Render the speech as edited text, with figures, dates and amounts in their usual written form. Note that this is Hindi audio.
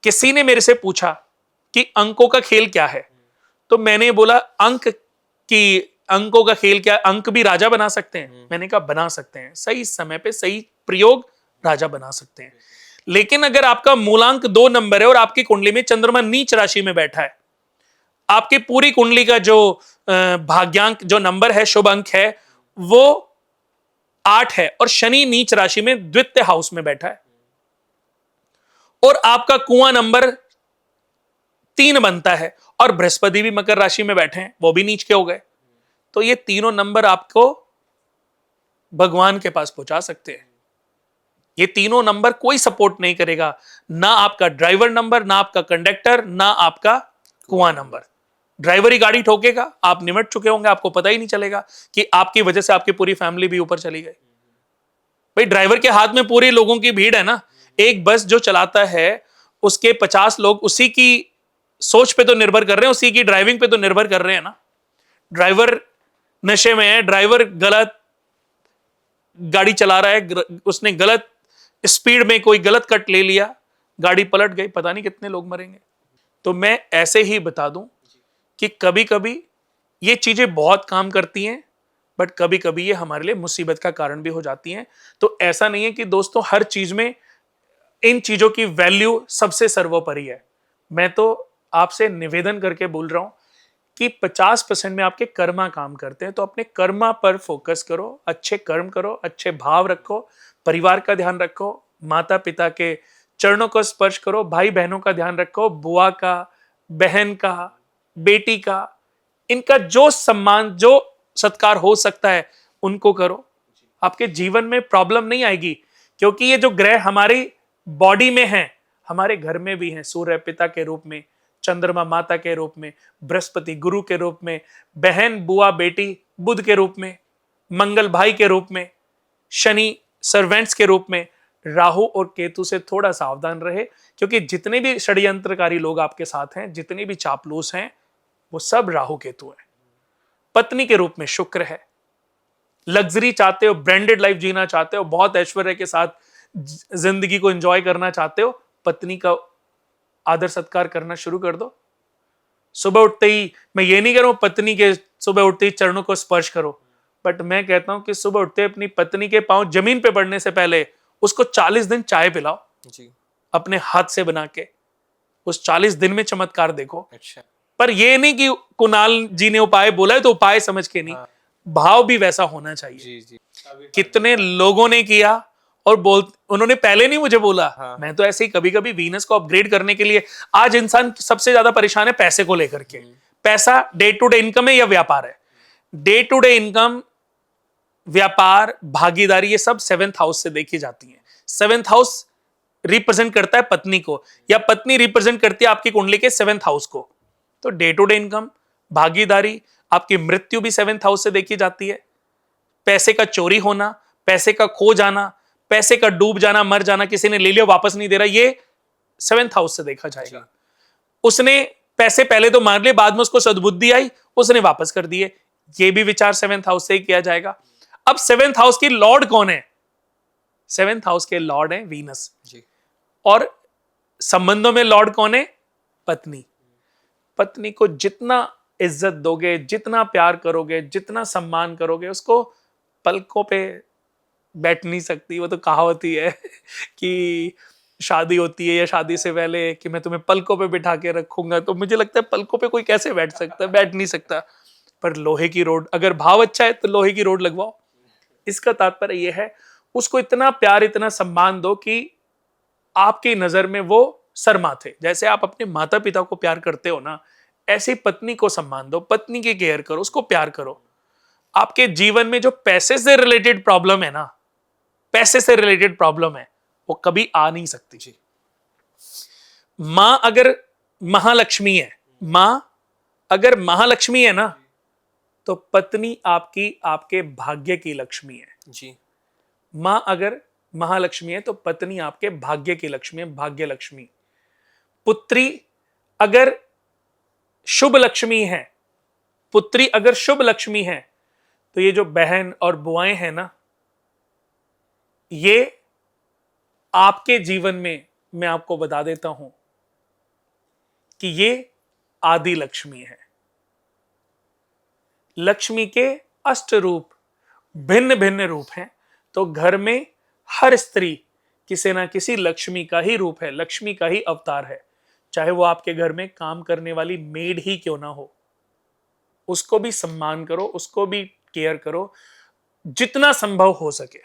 किसी ने मेरे से पूछा कि अंकों का खेल क्या है, तो मैंने बोला अंकों का खेल क्या, अंक भी राजा बना सकते हैं। मैंने कहा बना सकते हैं, सही समय पे सही प्रयोग राजा बना सकते हैं। लेकिन अगर आपका मूलांक 2 नंबर है और आपकी कुंडली में चंद्रमा नीच राशि में बैठा है, आपकी पूरी कुंडली का जो भाग्यांक जो नंबर है, शुभ अंक है, वो 8 है और शनि नीच राशि में द्वितीय हाउस में बैठा है, और आपका कुआं नंबर 3 बनता है, और बृहस्पति भी मकर राशि में बैठे हैं, वो भी नीच के हो गए, तो ये तीनों नंबर आपको भगवान के पास पहुंचा सकते हैं। ये तीनों नंबर कोई सपोर्ट नहीं करेगा, ना आपका ड्राइवर नंबर, ना आपका कंडक्टर, ना आपका कुआं नंबर। ड्राइवर ही गाड़ी ठोकेगा, आप निमट चुके होंगे, आपको पता ही नहीं चलेगा कि आपकी वजह से आपकी पूरी फैमिली भी ऊपर चली गई। भाई ड्राइवर के हाथ में पूरे लोगों की भीड़ है ना। एक बस जो चलाता है उसके 50 लोग उसी की सोच पे तो निर्भर कर रहे हैं, उसी की ड्राइविंग पे तो निर्भर कर रहे हैं ना। ड्राइवर नशे में है, ड्राइवर गलत गाड़ी चला रहा है, उसने गलत स्पीड में कोई गलत कट ले लिया, गाड़ी पलट गई, पता नहीं कितने लोग मरेंगे। तो मैं ऐसे ही बता दूं कि कभी कभी ये चीजें बहुत काम करती हैं, बट कभी कभी ये हमारे लिए मुसीबत का कारण भी हो जाती हैं। तो ऐसा नहीं है कि दोस्तों हर चीज में इन चीजों की वैल्यू सबसे सर्वोपरि है। मैं तो आपसे निवेदन करके बोल रहा हूं कि 50% में आपके कर्मा काम करते हैं, तो अपने कर्मा पर फोकस करो, अच्छे कर्म करो, अच्छे भाव रखो, परिवार का ध्यान रखो, माता पिता के चरणों को स्पर्श करो, भाई बहनों का ध्यान रखो, बुआ का, बहन का, बेटी का, इनका जो सम्मान जो सत्कार हो सकता है उनको करो। आपके जीवन में प्रॉब्लम नहीं आएगी, क्योंकि ये जो ग्रह हमारी बॉडी में हैं, हमारे घर में भी हैं। सूर्य पिता के रूप में, चंद्रमा माता के रूप में, बृहस्पति गुरु के रूप में, बहन बुआ बेटी बुध के रूप में, मंगल भाई के रूप में, शनि सर्वेंट्स के रूप में। राहु और केतु से थोड़ा सावधान रहे, क्योंकि जितने भी षड्यंत्रकारी लोग आपके साथ हैं, जितने भी चापलूस हैं, वो सब राहु केतु हैं। पत्नी के रूप में शुक्र है। लग्जरी चाहते हो, ब्रांडेड लाइफ जीना चाहते हो, बहुत ऐश्वर्य के साथ जिंदगी को एंजॉय करना चाहते हो, पत्नी का आदर सत्कार करना शुरू कर दो। सुबह उठते ही, मैं ये नहीं कह रहा हूं पत्नी के सुबह उठते ही चरणों को स्पर्श करो, बट मैं कहता हूं कि सुबह उठते अपनी पत्नी के पांव जमीन पे पड़ने से पहले उसको 40 दिन चाय पिलाओ जी, अपने हाथ से बना के। उस 40 दिन में चमत्कार देखो। अच्छा। पर ये नहीं कि कुणाल जी ने उपाय बोला है तो उपाय समझ के नहीं, हाँ। भाव भी वैसा होना चाहिए। जी जी। कितने लोगों ने किया और उन्होंने पहले नहीं मुझे बोला, हाँ। मैं तो ऐसे ही कभी कभी वीनस को अपग्रेड करने के लिए, आज इंसान सबसे ज्यादा परेशान है पैसे को लेकर के। पैसा डे टू डे इनकम है या व्यापार है? डे टू डे इनकम, व्यापार, भागीदारी, ये सब 7th हाउस से देखी जाती है। 7th हाउस रिप्रेजेंट करता है पत्नी को, या पत्नी रिप्रेजेंट करती है आपकी कुंडली के 7th हाउस को। तो डे टू डे इनकम, भागीदारी, आपकी मृत्यु भी 7th हाउस से देखी जाती है। पैसे का चोरी होना, पैसे का खो जाना, पैसे का डूब जाना, मर जाना, किसी ने ले लिया वापस नहीं दे रहा, ये 7th हाउस से देखा जाएगा। उसने पैसे पहले तो मार लिए, बाद में उसको सद्बुद्धि आई, उसने वापस कर दिए, ये भी विचार 7th हाउस से ही किया जाएगा। अब 7th हाउस की लॉर्ड कौन है? 7th हाउस के लॉर्ड है वीनस जी। और संबंधों में लॉर्ड कौन है? पत्नी। पत्नी को जितना इज्जत दोगे, जितना प्यार करोगे, जितना सम्मान करोगे, उसको पलकों पे बैठ नहीं सकती। वो तो कहावत ही है कि शादी होती है या शादी से पहले कि मैं तुम्हें पलकों पे बिठा के रखूंगा, तो मुझे लगता है पलकों पे कोई कैसे बैठ सकता है? बैठ नहीं सकता। पर लोहे की रोड, अगर भाव अच्छा है तो लोहे की रोड लगवाओ। इसका तात्पर्य यह है, उसको इतना प्यार, इतना सम्मान दो कि आपकी नजर में वो शर्माते। जैसे आप अपने माता पिता को प्यार करते हो ना, ऐसे पत्नी को सम्मान दो, पत्नी की केयर करो, उसको प्यार करो। आपके जीवन में जो पैसे से रिलेटेड प्रॉब्लम है ना, पैसे से रिलेटेड प्रॉब्लम है, वो कभी आ नहीं सकती जी। मां अगर महालक्ष्मी है, मां अगर महालक्ष्मी है ना, तो पत्नी आपकी आपके भाग्य की लक्ष्मी है जी। मां अगर महालक्ष्मी है तो पत्नी आपके भाग्य की लक्ष्मी है, भाग्य लक्ष्मी। पुत्री अगर शुभ लक्ष्मी है, पुत्री अगर शुभ लक्ष्मी है, तो ये जो बहन और बुआएं हैं ना, ये आपके जीवन में, मैं आपको बता देता हूं, कि ये आदि लक्ष्मी है। लक्ष्मी के अष्ट रूप भिन्न भिन्न रूप हैं, तो घर में हर स्त्री किसी ना किसी लक्ष्मी का ही रूप है, लक्ष्मी का ही अवतार है। चाहे वो आपके घर में काम करने वाली मेड ही क्यों ना हो, उसको भी सम्मान करो, उसको भी केयर करो जितना संभव हो सके।